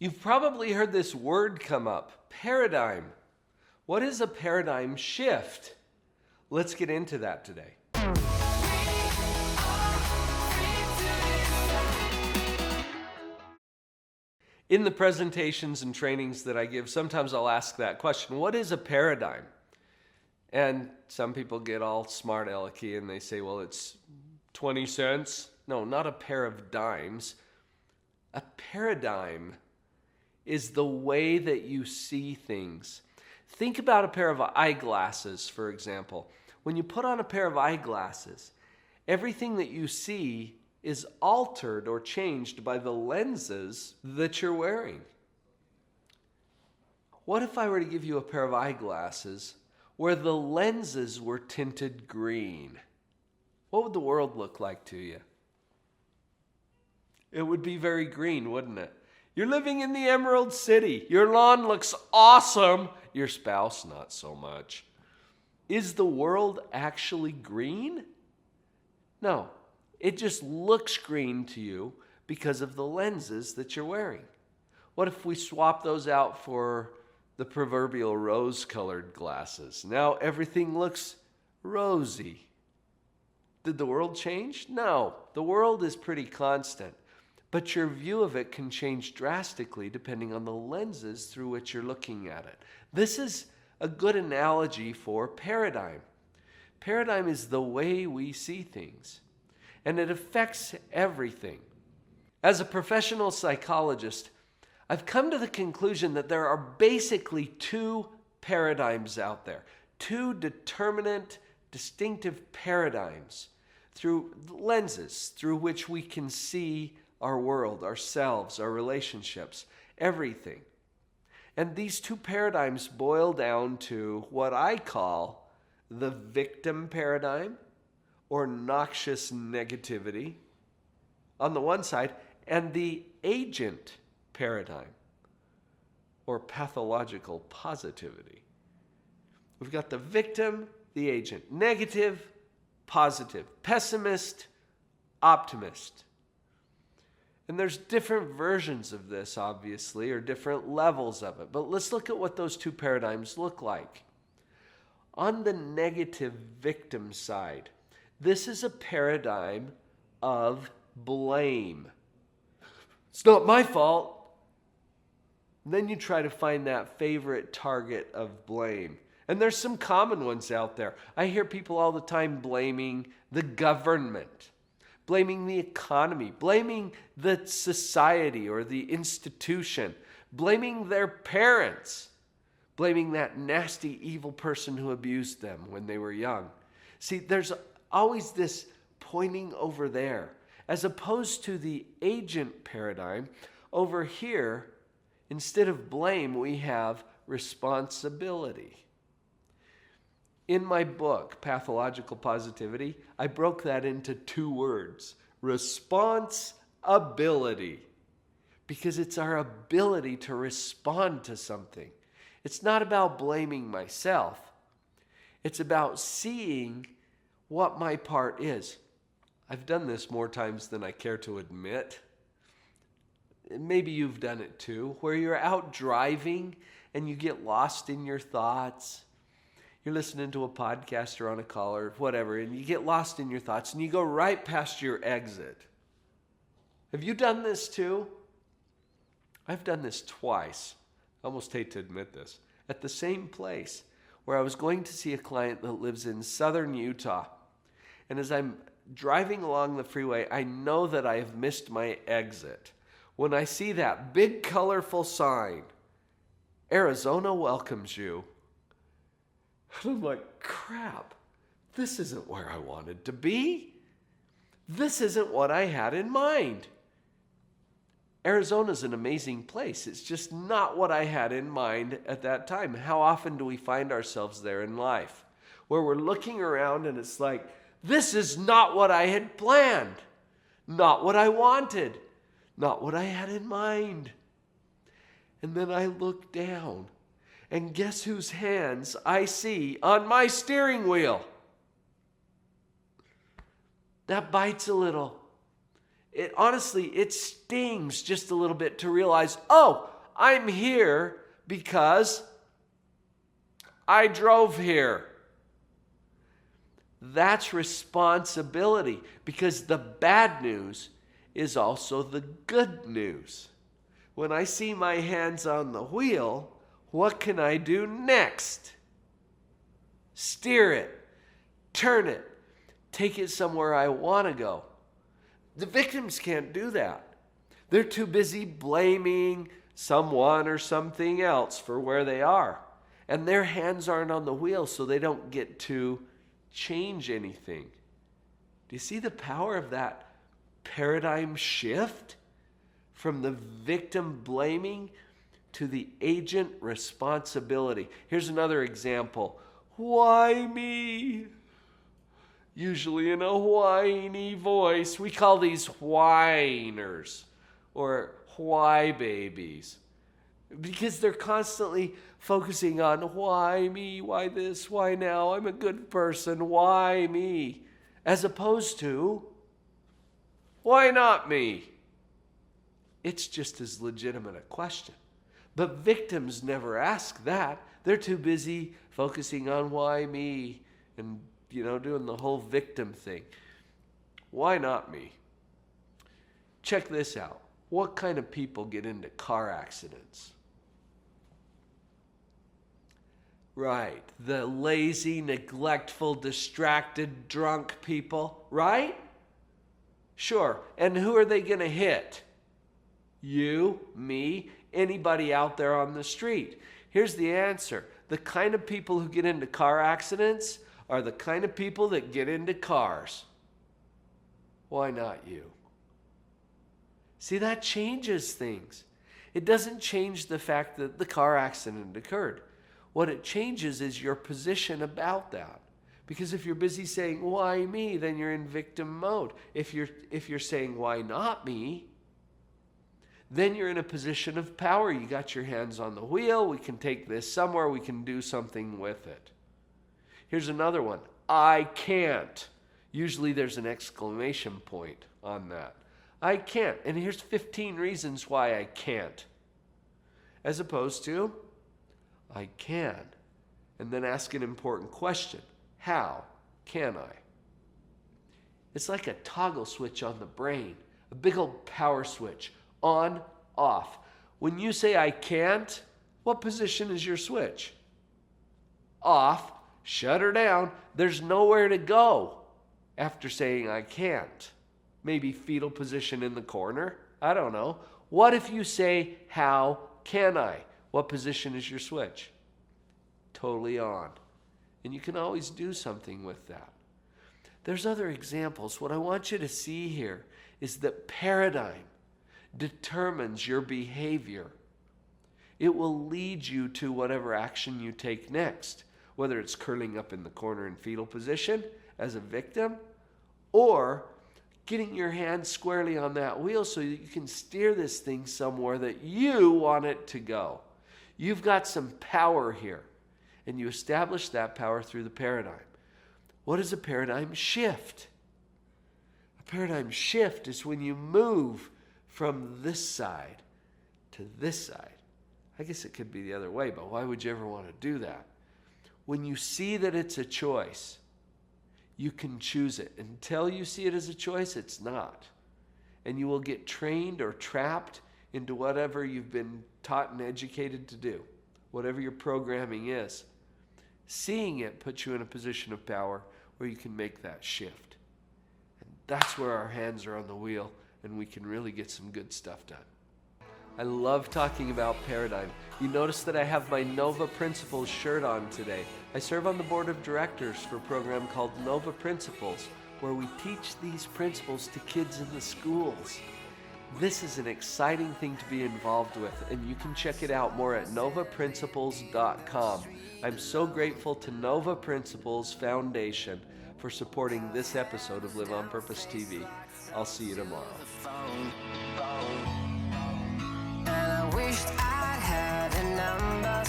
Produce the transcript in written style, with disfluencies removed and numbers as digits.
You've probably heard this word come up, paradigm. What is a paradigm shift? Let's get into that today. In the presentations and trainings that I give, sometimes I'll ask that question, what is a paradigm? And some people get all smart alecky and they say, well, it's 20 cents. No, not a pair of dimes. A paradigm is the way that you see things. Think about a pair of eyeglasses, for example. When you put on a pair of eyeglasses, everything that you see is altered or changed by the lenses that you're wearing. What if I were to give you a pair of eyeglasses where the lenses were tinted green? What would the world look like to you? It would be very green, wouldn't it? You're living in the Emerald City. Your lawn looks awesome. Your spouse, not so much. Is the world actually green? No. It just looks green to you because of the lenses that you're wearing. What if we swap those out for the proverbial rose-colored glasses? Now everything looks rosy. Did the world change? No. The world is pretty constant. But your view of it can change drastically depending on the lenses through which you're looking at it. This is a good analogy for paradigm. Paradigm is the way we see things, and it affects everything. As a professional psychologist, I've come to the conclusion that there are basically two paradigms out there, two determinate, distinctive paradigms through lenses through which we can see our world, ourselves, our relationships, everything. And these two paradigms boil down to what I call the victim paradigm or noxious negativity on the one side, and the agent paradigm or pathological positivity. We've got the victim, the agent, negative, positive, pessimist, optimist. And there's different versions of this, obviously, or different levels of it. But let's look at what those two paradigms look like. On the negative victim side, this is a paradigm of blame. It's not my fault. And then you try to find that favorite target of blame. And there's some common ones out there. I hear people all the time blaming the government, blaming the economy, blaming the society or the institution, blaming their parents, blaming that nasty, evil person who abused them when they were young. See, there's always this pointing over there, as opposed to the agent paradigm. Over here, instead of blame, we have responsibility. In my book, Pathological Positivity, I broke that into two words, responsibility, because it's our ability to respond to something. It's not about blaming myself. It's about seeing what my part is. I've done this more times than I care to admit. Maybe you've done it too, where you're out driving and you get lost in your thoughts. You're listening to a podcast or on a call or whatever, and you get lost in your thoughts and you go right past your exit. Have you done this too? I've done this twice. I almost hate to admit this. At the same place where I was going to see a client that lives in southern Utah. And as I'm driving along the freeway, I know that I have missed my exit when I see that big colorful sign, Arizona welcomes you. And I'm like, crap, this isn't where I wanted to be. This isn't what I had in mind. Arizona's an amazing place. It's just not what I had in mind at that time. How often do we find ourselves there in life, where we're looking around and it's like, this is not what I had planned, not what I wanted, not what I had in mind. And then I look down, and guess whose hands I see on my steering wheel? That bites a little. It stings just a little bit to realize, oh, I'm here because I drove here. That's responsibility, because the bad news is also the good news. When I see my hands on the wheel, what can I do next? Steer it, turn it, take it somewhere I want to go. The victims can't do that. They're too busy blaming someone or something else for where they are. And their hands aren't on the wheel, so they don't get to change anything. Do you see the power of that paradigm shift from the victim blaming to the agent responsibility? Here's another example. Why me? Usually in a whiny voice. We call these whiners or why babies, because they're constantly focusing on why me, why this, why now, I'm a good person, why me, as opposed to why not me? It's just as legitimate a question. But victims never ask that. They're too busy focusing on why me and, doing the whole victim thing. Why not me? Check this out. What kind of people get into car accidents? Right. The lazy, neglectful, distracted, drunk people, right? Sure. And who are they going to hit? You, me, anybody out there on the street. Here's the answer. The kind of people who get into car accidents are the kind of people that get into cars. Why not you? See, that changes things. It doesn't change the fact that the car accident occurred. What it changes is your position about that. Because if you're busy saying, why me, then you're in victim mode. If you're saying, why not me, then you're in a position of power. You got your hands on the wheel. We can take this somewhere. We can do something with it. Here's another one. I can't. Usually there's an exclamation point on that. I can't. And here's 15 reasons why I can't. As opposed to, I can. And then ask an important question. How can I? It's like a toggle switch on the brain. A big old power switch. On, off. When you say I can't, what position is your switch? Off. Shut her down. There's nowhere to go after saying I can't. Maybe fetal position in the corner. I don't know. What if you say, how can I? What position is your switch? Totally on. And you can always do something with that. There's other examples. What I want you to see here is that paradigm determines your behavior. It will lead you to whatever action you take next, whether it's curling up in the corner in fetal position as a victim, or getting your hand squarely on that wheel so that you can steer this thing somewhere that you want it to go. You've got some power here, and you establish that power through the paradigm. What is a paradigm shift? A paradigm shift is when you move from this side to this side. I guess it could be the other way, but why would you ever want to do that? When you see that it's a choice, you can choose it. Until you see it as a choice, it's not. And you will get trained or trapped into whatever you've been taught and educated to do, whatever your programming is. Seeing it puts you in a position of power where you can make that shift. And that's where our hands are on the wheel, and we can really get some good stuff done. I love talking about paradigm. You notice that I have my Nova Principles shirt on today. I serve on the board of directors for a program called Nova Principles, where we teach these principles to kids in the schools. This is an exciting thing to be involved with, and you can check it out more at novaprinciples.com. I'm so grateful to Nova Principles Foundation for supporting this episode of Live on Purpose TV. I'll see you tomorrow. And I wished I had a number